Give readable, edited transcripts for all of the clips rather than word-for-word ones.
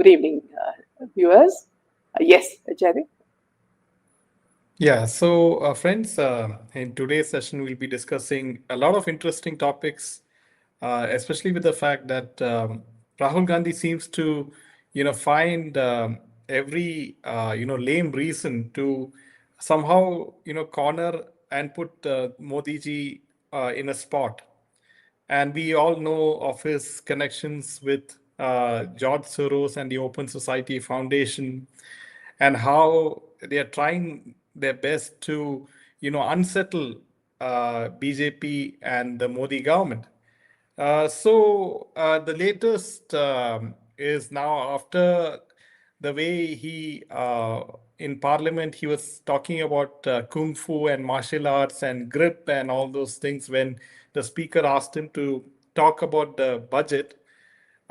Good evening, viewers. Yes, Jaideep. Yeah, so friends, in today's session, we'll be discussing a lot of interesting topics, especially with the fact that Rahul Gandhi seems to, find every, lame reason to somehow, corner and put Modi ji in a spot. And we all know of his connections with George Soros and the Open Society Foundation, and how they are trying their best to, unsettle BJP and the Modi government. The latest is now after the way he in Parliament he was talking about kung fu and martial arts and grip and all those things when the speaker asked him to talk about the budget.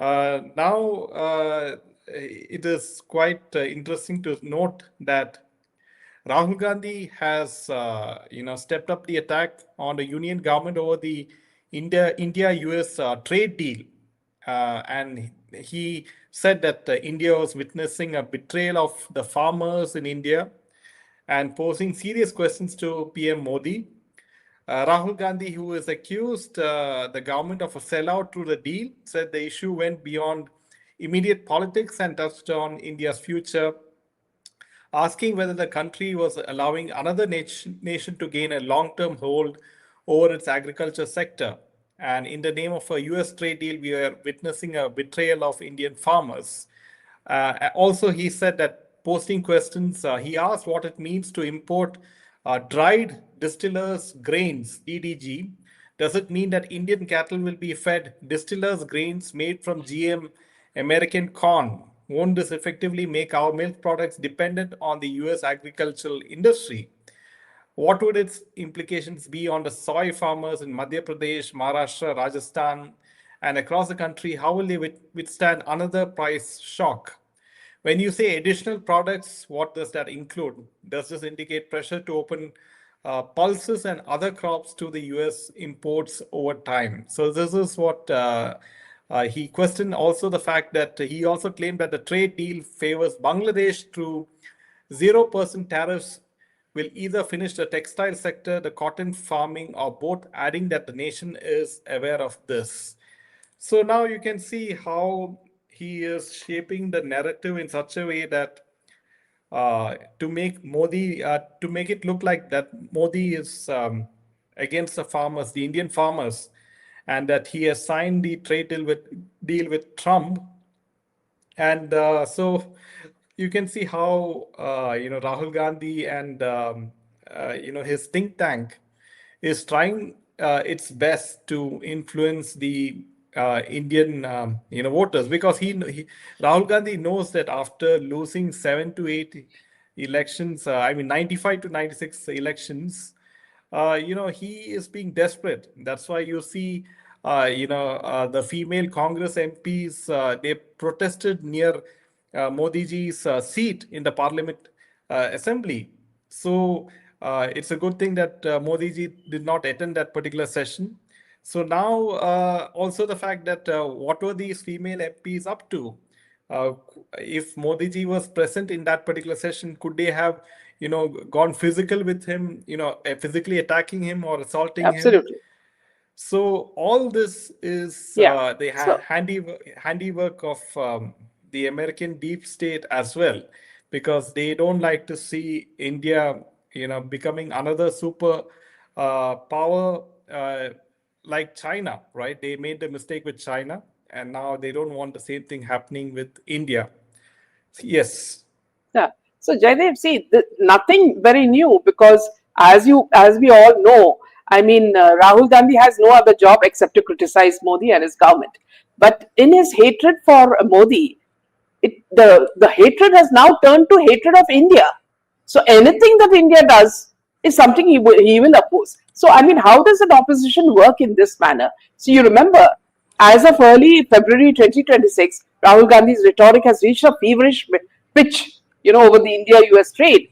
Now it is quite interesting to note that Rahul Gandhi has, stepped up the attack on the union government over the India-US trade deal, and he said that India was witnessing a betrayal of the farmers in India, and posing serious questions to PM Modi. Rahul Gandhi, who is accused the government of a sellout through the deal, said the issue went beyond immediate politics and touched on India's future, asking whether the country was allowing another nation to gain a long term hold over its agriculture sector. And in the name of a US trade deal, we are witnessing a betrayal of Indian farmers. Also, he said that posting questions, he asked what it means to import dried distillers' grains, DDG. Does it mean that Indian cattle will be fed distillers' grains made from GM American corn? Won't this effectively make our milk products dependent on the US agricultural industry? What would its implications be on the soy farmers in Madhya Pradesh, Maharashtra, Rajasthan, and across the country? How will they withstand another price shock? When you say additional products, what does that include? Does this indicate pressure to open pulses and other crops to the US imports over time? So, this is what he questioned. Also, the fact that he also claimed that the trade deal favors Bangladesh through 0% tariffs will either finish the textile sector, the cotton farming, or both, adding that the nation is aware of this. So now you can see how he is shaping the narrative in such a way that to make it look like that Modi is against the farmers, the Indian farmers, and that he has signed the trade deal with Trump. And so you can see how Rahul Gandhi and his think tank is trying its best to influence the Indian voters, because he Rahul Gandhi knows that after losing 7 to 8 elections, I mean 95 to 96 elections, he is being desperate. That's why you see, the female Congress MPs, they protested near Modi ji's seat in the Parliament Assembly. So it's a good thing that Modi ji did not attend that particular session. So now, also the fact that what were these female MPs up to? Uh, if Modi ji was present in that particular session, could they have, gone physical with him, physically attacking him or assaulting him? Absolutely. So all this is Yeah. the So, handiwork of the American deep state as well, because they don't like to see India, becoming another super power like China, right? They made the mistake with China, and now they don't want the same thing happening with India. Yes. yeah. So Jaidev, see, nothing very new because as we all know, I mean, Rahul Gandhi has no other job except to criticize Modi and his government. But in his hatred for Modi, the hatred has now turned to hatred of India. So anything that India does is something he will oppose. So I mean, how does an opposition work in this manner? So you remember, as of early February 2026, Rahul Gandhi's rhetoric has reached a feverish pitch, over the India-US trade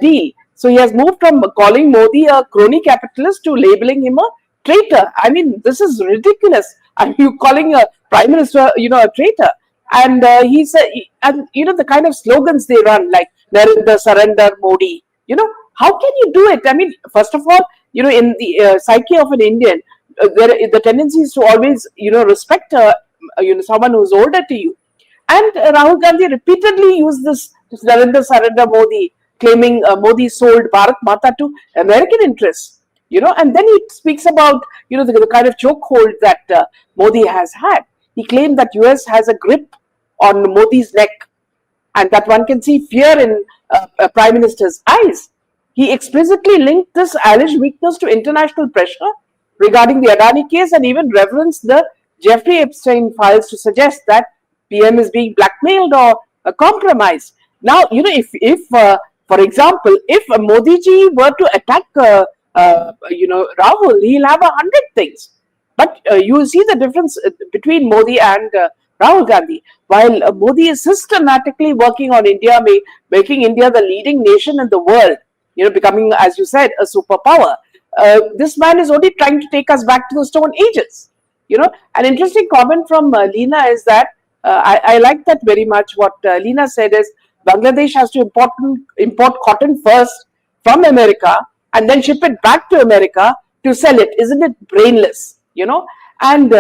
deal. So he has moved from calling Modi a crony capitalist to labeling him a traitor. I mean, this is ridiculous. Are you calling a prime minister, a traitor? And he said, and the kind of slogans they run, like Narendra, surrender, Modi. How can you do it? I mean, first of all, in the psyche of an Indian, the tendency is to always, respect, someone who's older to you. And Rahul Gandhi repeatedly used this Narendra surrender Modi, claiming Modi sold Bharat Mata to American interests. And then he speaks about the kind of chokehold that Modi has had. He claimed that US has a grip on Modi's neck, and that one can see fear in Prime Minister's eyes. He explicitly linked this alleged weakness to international pressure regarding the Adani case, and even referenced the Jeffrey Epstein files to suggest that PM is being blackmailed or compromised. Now, if for example, if Modi ji were to attack, Rahul, he'll have 100 things. But you see the difference between Modi and Rahul Gandhi. While Modi is systematically working on India, making India the leading nation in the world, becoming, as you said, a superpower. This man is only trying to take us back to the Stone Ages. An interesting comment from Leena is that I like that very much. What Leena said is Bangladesh has to import cotton first from America and then ship it back to America to sell it. Isn't it brainless? And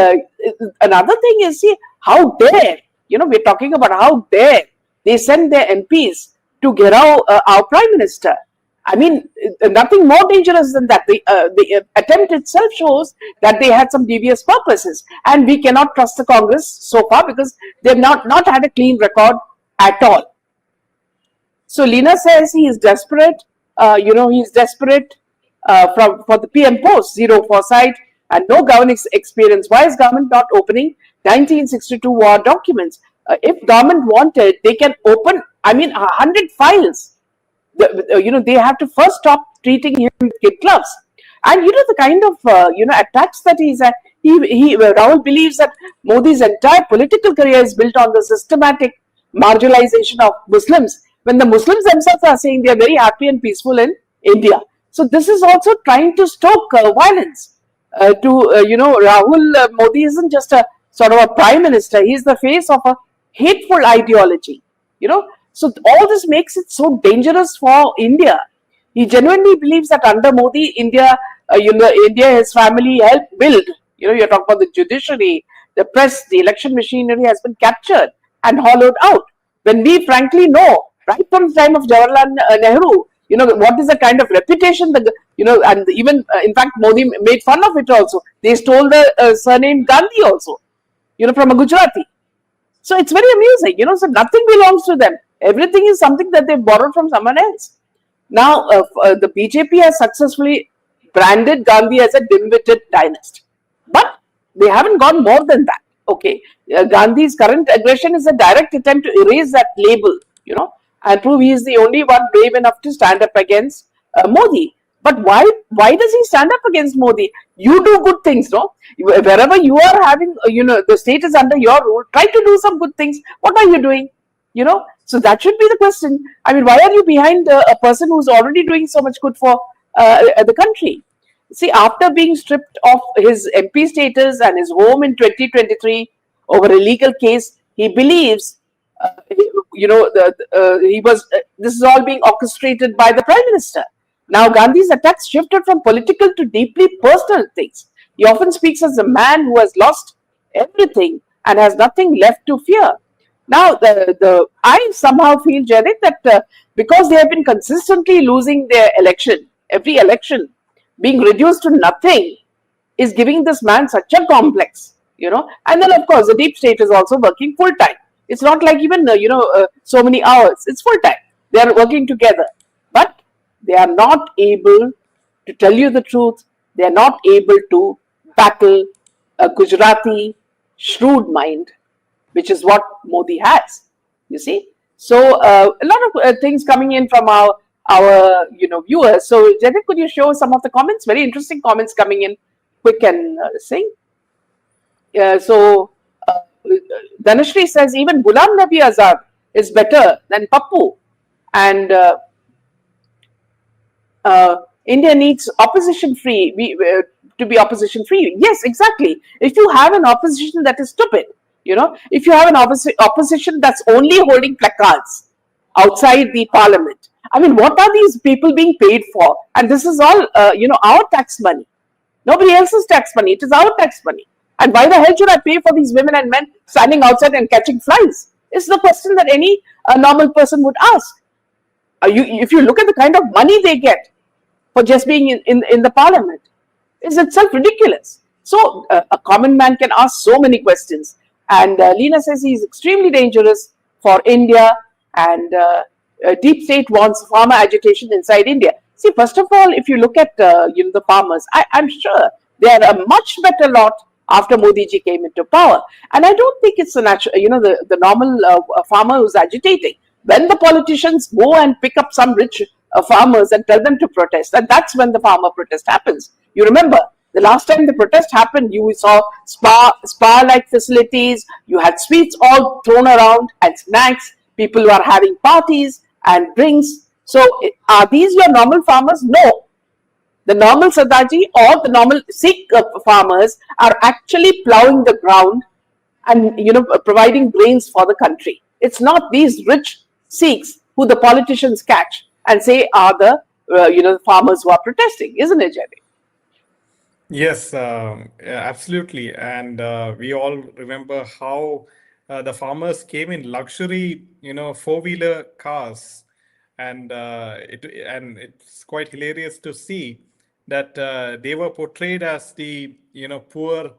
another thing is, see, how dare, we're talking about how dare they send their MPs to Gherao, our Prime Minister. I mean, nothing more dangerous than that. The attempt itself shows that they had some devious purposes, and we cannot trust the Congress so far because they've not had a clean record at all. So Leena says he is desperate. He's desperate for the PM post, zero foresight and no governance experience. Why is government not opening 1962 war documents? If government wanted, they can open, 100 files. They have to first stop treating him with kid gloves. And the kind of attacks that he's at. Rahul believes that Modi's entire political career is built on the systematic marginalization of Muslims, when the Muslims themselves are saying they are very happy and peaceful in India. So this is also trying to stoke violence. Rahul Modi isn't just a sort of a prime minister; he's the face of a hateful ideology. So all this makes it so dangerous for India. He genuinely believes that under Modi, India, his family helped build. You're talking about the judiciary, the press, the election machinery has been captured and hollowed out. When we frankly know, right from the time of Jawaharlal Nehru, what is the kind of reputation and even in fact Modi made fun of it also. They stole the surname Gandhi also, from a Gujarati. So it's very amusing, so nothing belongs to them. Everything is something that they borrowed from someone else. Now, the BJP has successfully branded Gandhi as a dim-witted dynast. But they haven't gone more than that. Okay, Gandhi's current aggression is a direct attempt to erase that label, and prove he is the only one brave enough to stand up against Modi. But why does he stand up against Modi? You do good things, no? Wherever you are having, the state is under your rule, try to do some good things. What are you doing? So that should be the question. Why are you behind a person who's already doing so much good for the country? See, after being stripped of his MP status and his home in 2023 over a legal case, he believes, this is all being orchestrated by the Prime Minister. Now, Gandhi's attacks shifted from political to deeply personal things. He often speaks as a man who has lost everything and has nothing left to fear. Now, I somehow feel, Jaideep, that because they have been consistently losing their election, every election, being reduced to nothing is giving this man such a complex, And then, of course, the deep state is also working full time. It's not like even, so many hours. It's full time. They are working together. But they are not able to tell you the truth. They are not able to battle a Gujarati shrewd mind, which is what Modi has, you see. So a lot of things coming in from our viewers. So Jaideep, could you show some of the comments? Very interesting comments coming in. Quick and sing. Dhanashri says even Ghulam Nabi Azad is better than Pappu, and India needs opposition free to be opposition free. Yes, exactly. If you have an opposition that is stupid, If you have an opposition that's only holding placards outside the parliament, I mean, what are these people being paid for? And this is all, our tax money. Nobody else's tax money. It is our tax money. And why the hell should I pay for these women and men standing outside and catching flies? It's the question that any normal person would ask. If you look at the kind of money they get for just being in the parliament, is itself ridiculous. So a common man can ask so many questions. And Leena says he's extremely dangerous for India, and deep state wants farmer agitation inside India. See, first of all, if you look at the farmers, I'm sure they are a much better lot after Modi ji came into power. And I don't think it's the natural, the normal farmer who's agitating. When the politicians go and pick up some rich farmers and tell them to protest, and that's when the farmer protest happens. You remember, the last time the protest happened, you saw spa-like facilities, you had sweets all thrown around and snacks, people were having parties and drinks. So are these your normal farmers? No. The normal Sardaji or the normal Sikh farmers are actually plowing the ground and providing grains for the country. It's not these rich Sikhs who the politicians catch and say are the farmers who are protesting, isn't it, Jaideep? Yes, absolutely. And we all remember how the farmers came in luxury, four-wheeler cars, and it's quite hilarious to see that they were portrayed as the poor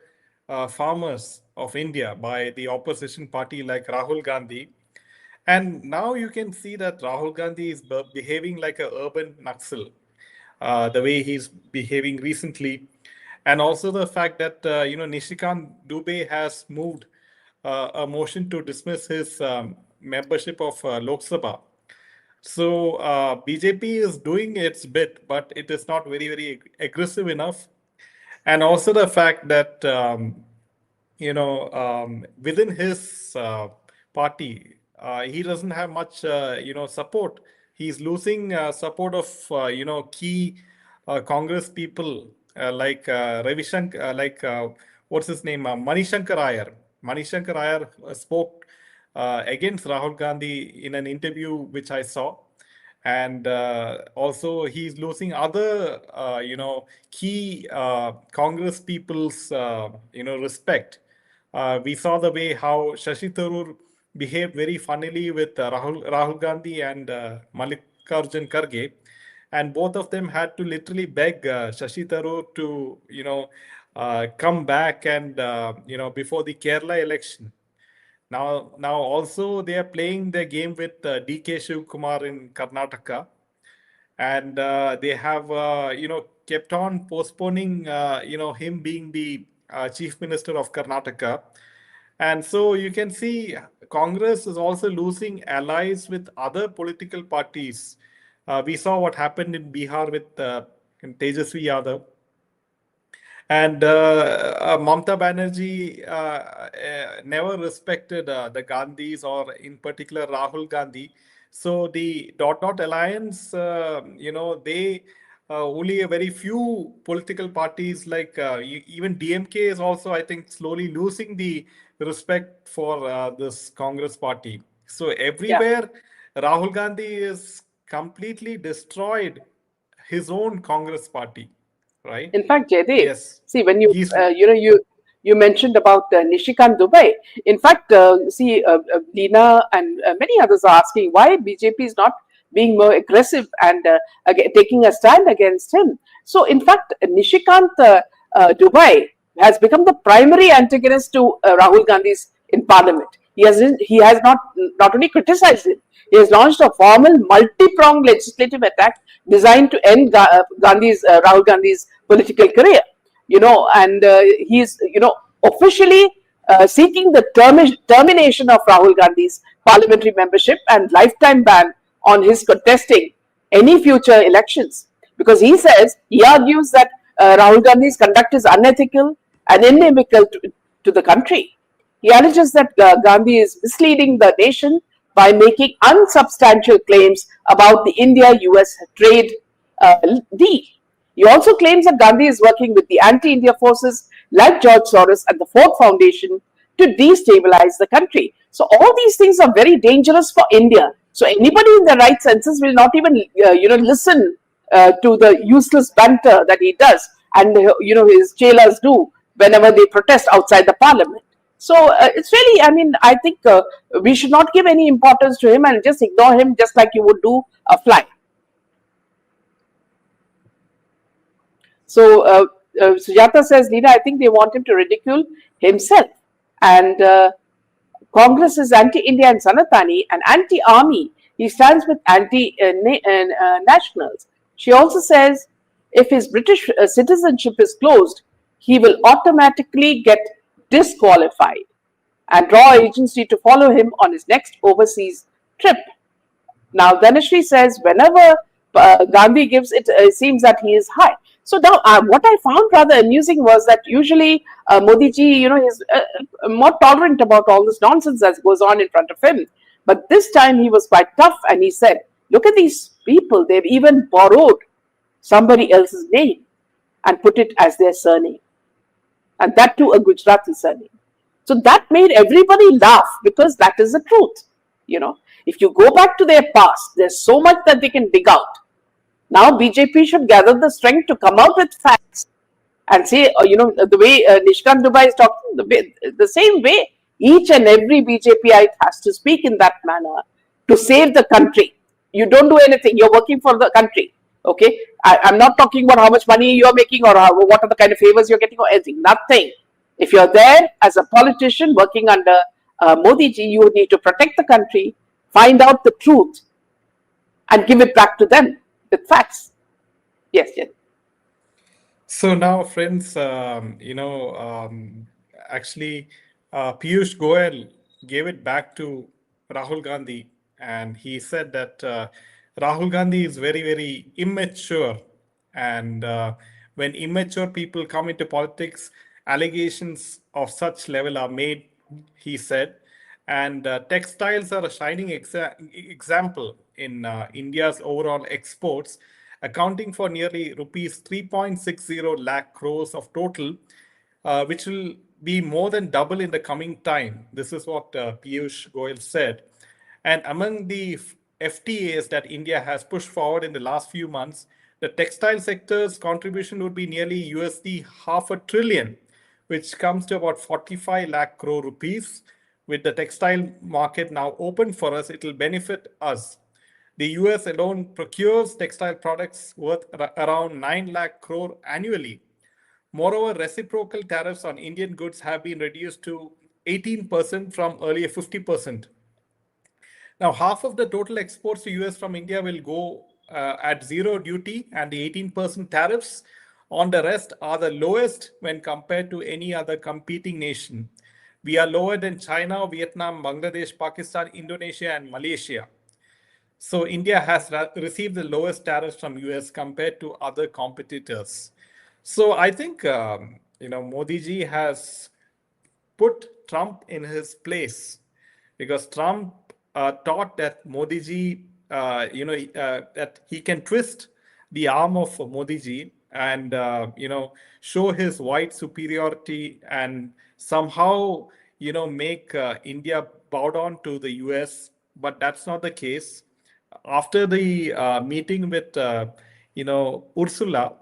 farmers of India by the opposition party like Rahul Gandhi. And now you can see that Rahul Gandhi is behaving like an urban Naxal, the way he's behaving recently. And also the fact that, Nishikant Dubey has moved a motion to dismiss his membership of Lok Sabha. So BJP is doing its bit, but it is not very, very aggressive enough. And also the fact that, within his party, he doesn't have much, support. He's losing support of, key Congress people like Ravi Shankar, what's his name, Manishankar Iyer. Manishankar Iyer spoke against Rahul Gandhi in an interview which I saw. And also he's losing other, key Congress people's, respect. We saw the way how Shashi Tharoor behaved very funnily with Rahul Gandhi and Mallikarjun Kharge, and both of them had to literally beg Shashi Tharoor to come back and before the Kerala election. Now also they are playing their game with DK Shivkumar in Karnataka, and they have kept on postponing him being the chief minister of Karnataka. And so you can see Congress is also losing allies with other political parties. We saw what happened in Bihar with Tejasvi Yadav. And Mamata Banerjee never respected the Gandhis, or in particular Rahul Gandhi. So the dot alliance, they only a very few political parties like even DMK is also, I think, slowly losing the respect for this Congress party. So everywhere, Rahul Gandhi is completely destroyed his own Congress party, right? In fact, Jaideep, Yes. see, when you mentioned about Nishikant Dubey. In fact, Leena and many others are asking why BJP is not being more aggressive and taking a stand against him. So, in fact, Nishikant Dubey has become the primary antagonist to Rahul Gandhi's in Parliament. He has not only criticized him, he has launched a formal multi-pronged legislative attack designed to end Rahul Gandhi's political career. And he is officially seeking the termination of Rahul Gandhi's parliamentary membership and lifetime ban on his contesting any future elections, because he argues that Rahul Gandhi's conduct is unethical and inimical to the country. He alleges that Gandhi is misleading the nation by making unsubstantial claims about the India-US trade deal. He also claims that Gandhi is working with the anti-India forces like George Soros and the Ford Foundation to destabilize the country. So all these things are very dangerous for India. So anybody in their right senses will not even, listen to the useless banter that he does, and his chelas do whenever they protest outside the parliament. So it's really, I mean, I think we should not give any importance to him and just ignore him, just like you would do a fly. So Sujata says, Nina, I think they want him to ridicule himself. And Congress is anti-India and Sanatani and anti-army. He stands with anti-nationals. She also says, if his British citizenship is closed, he will automatically get disqualified and draw agency to follow him on his next overseas trip. Now, Dhanashri says, whenever Gandhi gives it, it seems that he is high. So now, what I found rather amusing was that usually Modi ji, is more tolerant about all this nonsense that goes on in front of him. But this time he was quite tough, and he said, look at these people, they've even borrowed somebody else's name and put it as their surname. And that too a Gujarati surname. So that made everybody laugh, because that is the truth. If you go back to their past, there's so much that they can dig out. Now BJP should gather the strength to come out with facts and say, the way Nishkant Dubai is talking, the same way each and every BJPite has to speak in that manner to save the country. You don't do anything. You're working for the country. Okay, I'm not talking about how much money you're making or what are the kind of favors you're getting or anything. Nothing. If you're there as a politician working under Modi ji, you need to protect the country, find out the truth, and give it back to them with facts. Yes, yes. So now, friends, actually, Piyush Goyal gave it back to Rahul Gandhi, and he said that Rahul Gandhi is very, very immature. And when immature people come into politics, allegations of such level are made, he said. And textiles are a shining example in India's overall exports, accounting for nearly rupees 3.60 lakh crores of total, which will be more than double in the coming time. This is what Piyush Goyal said. And among the FTAs that India has pushed forward in the last few months, the textile sector's contribution would be nearly USD half a trillion, which comes to about 45 lakh crore rupees. With the textile market now open for us, it will benefit us. The US alone procures textile products worth around 9 lakh crore annually. Moreover, reciprocal tariffs on Indian goods have been reduced to 18% from earlier 50%. Now, half of the total exports to US from India will go at zero duty, and the 18% tariffs on the rest are the lowest when compared to any other competing nation. We are lower than China, Vietnam, Bangladesh, Pakistan, Indonesia, and Malaysia. So India has received the lowest tariffs from US compared to other competitors. So I think Modi ji has put Trump in his place, because Trump thought that Modi ji, that he can twist the arm of Modi ji and show his white superiority and somehow make India bow down to the US. But that's not the case. After the meeting with Ursula,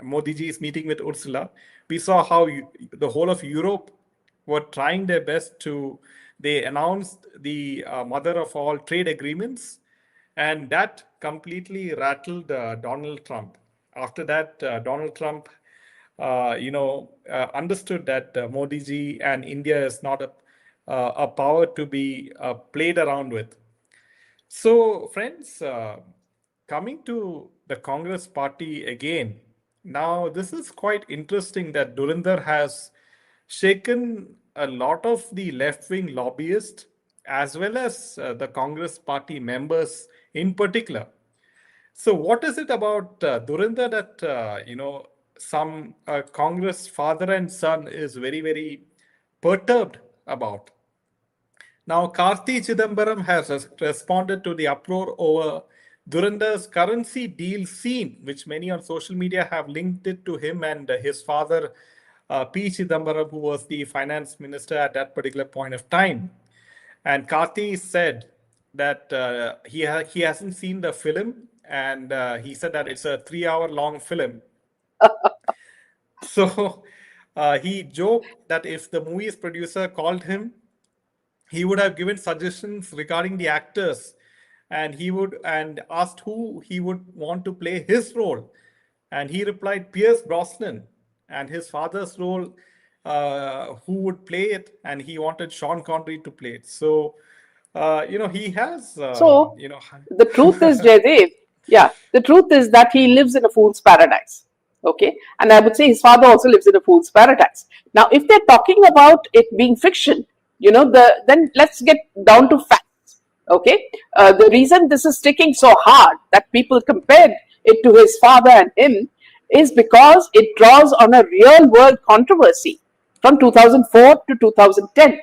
Modi ji's meeting with Ursula, we saw how the whole of Europe were trying their best they announced the mother of all trade agreements, and that completely rattled Donald Trump. After that, Donald Trump, understood that Modi ji and India is not a power to be played around with. So, friends, coming to the Congress party again, now this is quite interesting that Durander has shaken a lot of the left wing lobbyists as well as the Congress party members in particular. So, what is it about Durander that, some Congress father and son is very, very perturbed about? Now, Karthi Chidambaram has responded to the uproar over Durandar's currency deal scene, which many on social media have linked it to him and his father, P. Chidambaram, who was the finance minister at that particular point of time. And Karthi said that he hasn't seen the film, and he said that it's a 3 hour long film. So he joked that if the movie's producer called him, he would have given suggestions regarding the actors, and he would and asked who he would want to play his role, and he replied Pierce Brosnan, and his father's role, who would play it, and he wanted Sean Connery to play it. So he has So the truth is, Jaydev, yeah, the truth is that he lives in a fool's paradise. Okay. And I would say his father also lives in a fool's paradise. Now, if they're talking about it being fiction, then let's get down to facts. Okay. The reason this is sticking so hard that people compared it to his father and him is because it draws on a real world controversy from 2004 to 2010.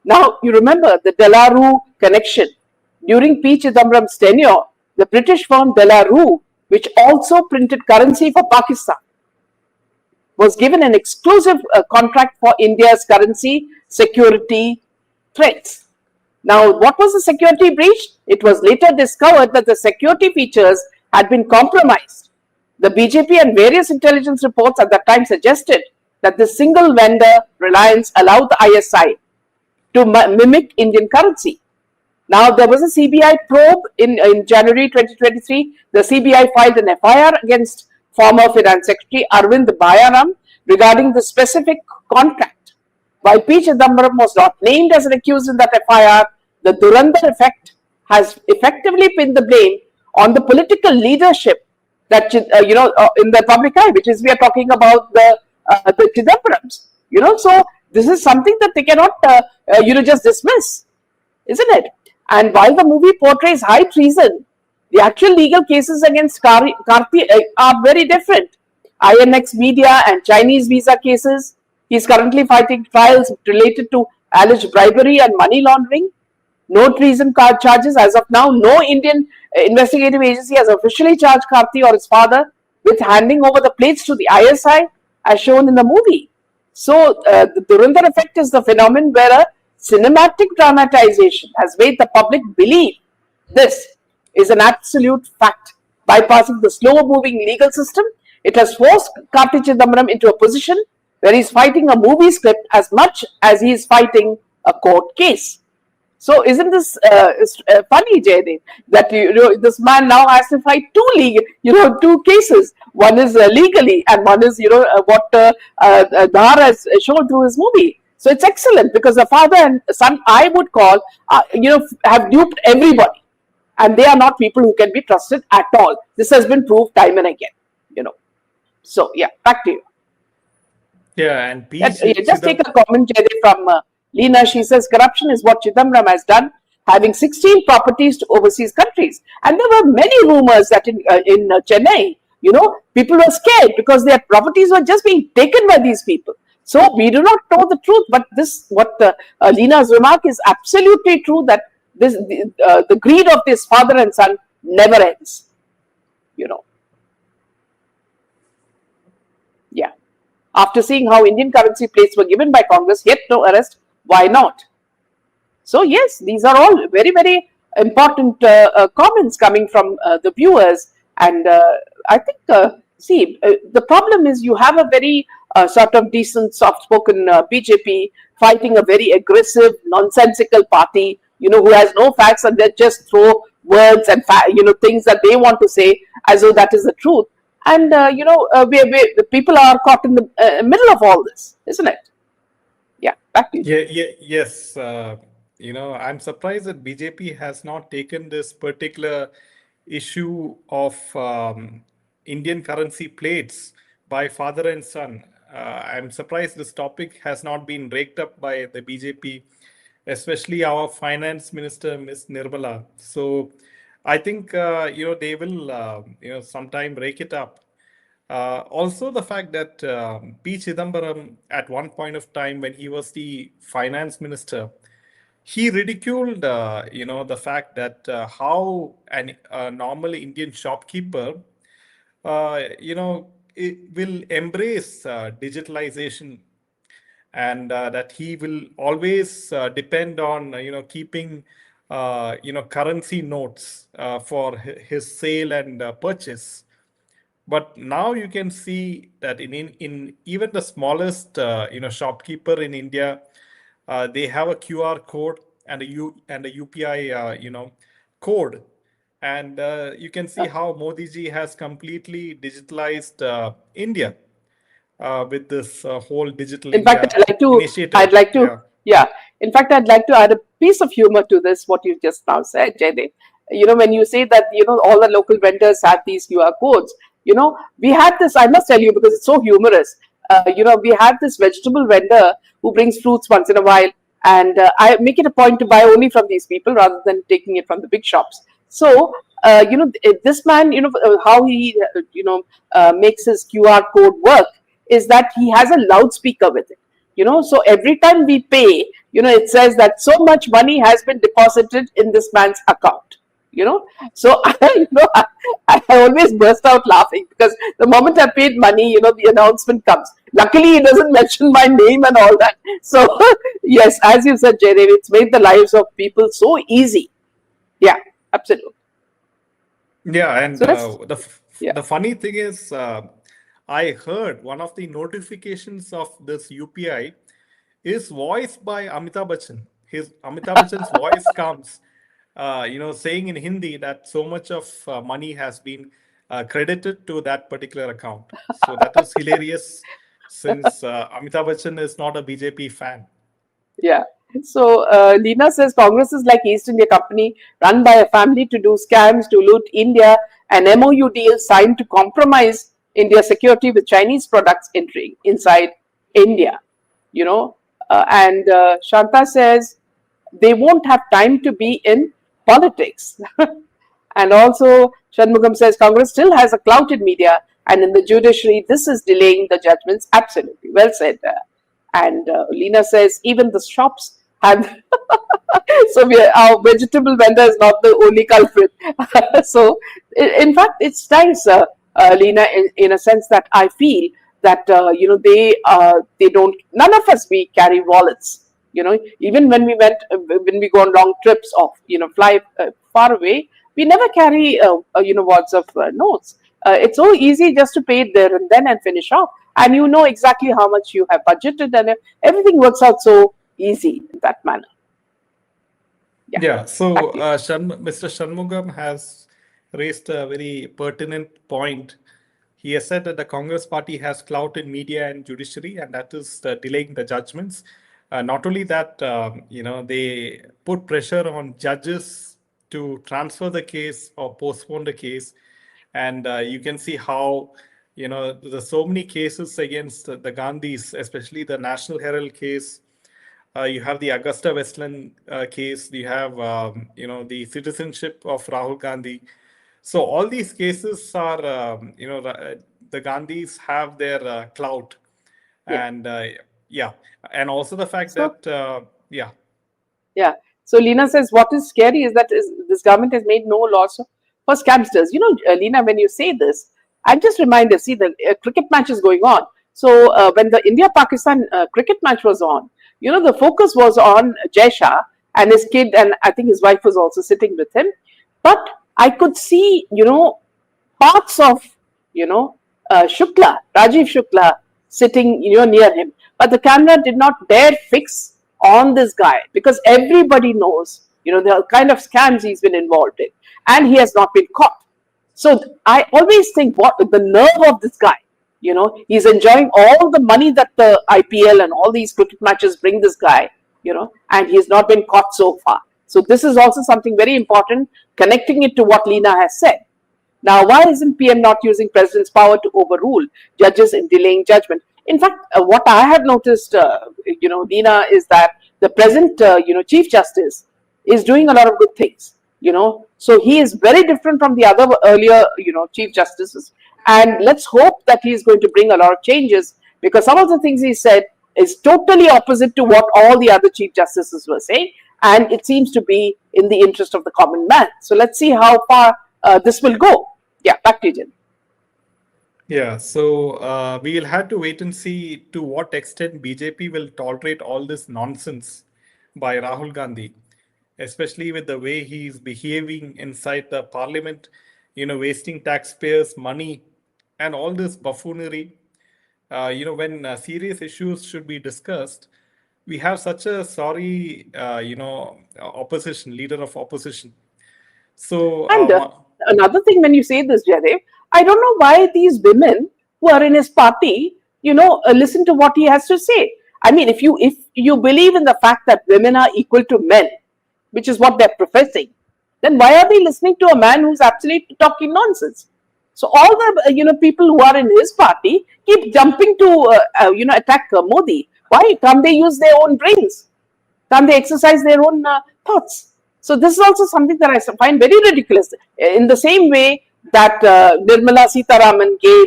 Now, you remember the Delarue connection. During P. Chidambaram's tenure, the British firm Delarue, which also printed currency for Pakistan, was given an exclusive contract for India's currency security threats. Now, what was the security breach? It was later discovered that the security features had been compromised. The BJP and various intelligence reports at that time suggested that the single vendor Reliance allowed the ISI to mimic Indian currency. Now, there was a CBI probe in January 2023. The CBI filed an FIR against former Finance Secretary Arvind Bayaram regarding the specific contract. While P. Chidambaram was not named as an accused in that FIR, the Durander effect has effectively pinned the blame on the political leadership that in the public eye, which is we are talking about the Chidambarams. So this is something that they cannot just dismiss, isn't it? And while the movie portrays high treason, the actual legal cases against Karthi are very different. INX Media and Chinese visa cases. He's currently fighting trials related to alleged bribery and money laundering. No treason charges as of now. No Indian investigative agency has officially charged Karthi or his father with handing over the plates to the ISI as shown in the movie. So the Durander effect is the phenomenon where a cinematic dramatization has made the public believe this is an absolute fact. Bypassing the slow-moving legal system, it has forced Karthi Chidambaram into a position where he's fighting a movie script as much as he is fighting a court case. So isn't this funny, Jaydev, that this man now has to fight two cases. One is legally, and one is what Dhar has shown through his movie. So it's excellent because the father and son, I would call, have duped everybody, and they are not people who can be trusted at all. This has been proved time and again. So yeah, back to you. Yeah, and just take a comment, Jaydev, from Leena. She says corruption is what Chidambaram has done, having 16 properties to overseas countries. And there were many rumors that in Chennai, people were scared because their properties were just being taken by these people. So we do not know the truth, but what Leena's remark is absolutely true, that the greed of this father and son never ends. Yeah. After seeing how Indian currency plates were given by Congress, yet no arrest, why not? So yes, these are all very, very important comments coming from the viewers. And I think, the problem is you have a very sort of decent, soft-spoken BJP fighting a very aggressive, nonsensical party, who has no facts, and they just throw words and things that they want to say as though that is the truth. And the people are caught in the middle of all this, isn't it? Yeah, back to you. Yes. I'm surprised that BJP has not taken this particular issue of Indian currency plates by father and son. I'm surprised this topic has not been raked up by the BJP, especially our finance minister, Ms. Nirmala. So I think they will sometime rake it up. Also, the fact that P. Chidambaram, at one point of time when he was the finance minister, he ridiculed the fact that how a normal Indian shopkeeper will embrace digitalization, and that he will always depend on keeping currency notes for his sale and purchase. But now you can see that in even the smallest shopkeeper in India, they have a QR code and a UPI code, and you can see how Modi ji has completely digitalized India with this whole digital In fact, India initiative. I'd like to, Yeah. yeah. In fact, I'd like to add a piece of humor to this, what you just now said, Jaydev. When you say that, all the local vendors have these QR codes, we had this, I must tell you, because it's so humorous. We had this vegetable vendor who brings fruits once in a while, and I make it a point to buy only from these people rather than taking it from the big shops. So, this man, how he, makes his QR code work is that he has a loudspeaker with it. So every time we pay, it says that so much money has been deposited in this man's account. So I always burst out laughing because the moment I paid money, the announcement comes. Luckily, he doesn't mention my name and all that. So yes, as you said, Jaydev, it's made the lives of people so easy. Yeah, absolutely. Yeah, and So let's, yeah. the funny thing is, I heard one of the notifications of this UPI is voiced by Amitabh Bachchan. His Amitabh Bachchan's voice comes, saying in Hindi that so much of money has been credited to that particular account. So that is hilarious, since Amitabh Bachchan is not a BJP fan. Yeah. So Leena says Congress is like East India Company run by a family to do scams to loot India, an MOU deal signed to compromise India's security with Chinese products entering inside India. And Shanta says they won't have time to be in politics. And also Shanmugam says Congress still has a clout in media and in the judiciary. This is delaying the judgments. Absolutely. Well said. And Leena says even the shops have. So our vegetable vendor is not the only culprit. So in fact, it's nice, Leena, in a sense that I feel that they don't. None of us we carry wallets. Even when we go on long trips off, fly far away, we never carry wads of notes. It's so easy just to pay it there and then and finish off, and you know exactly how much you have budgeted, and everything works out so easy in that manner. Yeah, so Mr. Shanmugam has raised a very pertinent point. He has said that the Congress party has clout in media and judiciary, and that is delaying the judgments. Not only that, they put pressure on judges to transfer the case or postpone the case. And you can see how, there's so many cases against the Gandhis, especially the National Herald case. You have the Augusta Westland case. You have, the citizenship of Rahul Gandhi. So all these cases are, the Gandhis have their clout, Yeah. and yeah, and also the fact So that yeah. yeah. So Leena says what is scary is that this government has made no laws for scamsters. Leena, when you say this, I'm just reminded. See, the cricket match is going on. So when the India-Pakistan cricket match was on, the focus was on Jai Shah and his kid, and I think his wife was also sitting with him. But I could see, parts of, Shukla, Rajiv Shukla, sitting, near him. But the camera did not dare fix on this guy because everybody knows, the kind of scams he's been involved in, and he has not been caught. So I always think, what the nerve of this guy. He's enjoying all the money that the IPL and all these cricket matches bring this guy, and he's not been caught so far. So this is also something very important, connecting it to what Leena has said. Now, why isn't PM not using president's power to overrule judges in delaying judgment? In fact, what I have noticed, Leena, is that the present, Chief Justice is doing a lot of good things. So he is very different from the other earlier, Chief Justices. And let's hope that he is going to bring a lot of changes, because some of the things he said is totally opposite to what all the other Chief Justices were saying. And it seems to be in the interest of the common man. So let's see how far this will go. Yeah, back to you, Jen. Yeah, so we'll have to wait and see to what extent BJP will tolerate all this nonsense by Rahul Gandhi, especially with the way he's behaving inside the parliament, wasting taxpayers' money and all this buffoonery. When serious issues should be discussed, we have such a sorry, opposition, leader of opposition. So, And another thing, when you say this, Jaidev, I don't know why these women who are in his party, listen to what he has to say. I mean, if you believe in the fact that women are equal to men, which is what they're professing, then why are they listening to a man who's absolutely talking nonsense? So all the people who are in his party keep jumping to attack Modi. Why can't they use their own brains? Can't they exercise their own thoughts? So this is also something that I find very ridiculous. In the same way that Nirmala Sitaraman gave,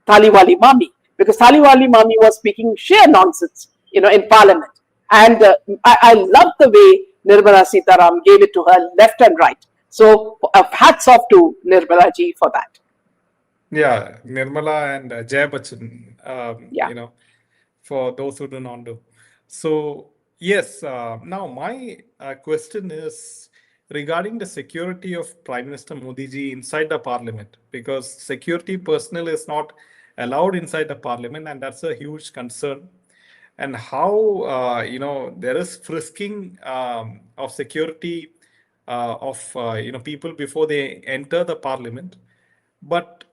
Thaliwali Mami, because Thaliwali Mami was speaking sheer nonsense, in Parliament. And I love the way Nirmala Sitaram gave it to her left and right. So hats off to Nirmala ji for that. yeah, Nirmala and Jay Bachchan, Yeah. for those who do not know. So, yes, now my question is regarding the security of Prime Minister Modi ji inside the parliament, because security personnel is not allowed inside the parliament, and that's a huge concern. And how, there is frisking of security of, people before they enter the parliament, but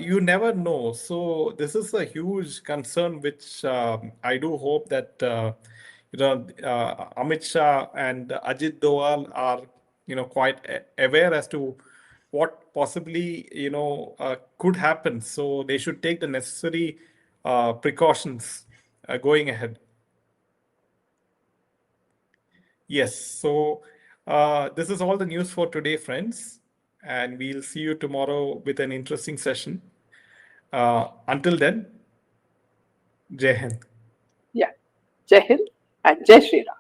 you never know. So this is a huge concern, which I do hope that Amit Shah and Ajit Doval are quite aware as to what possibly could happen. So they should take the necessary precautions going ahead. Yes. So this is all the news for today, friends, and we'll see you tomorrow with an interesting session. Until then, Jai Hind. Yeah. Jai Hind and Jai Shri Ram.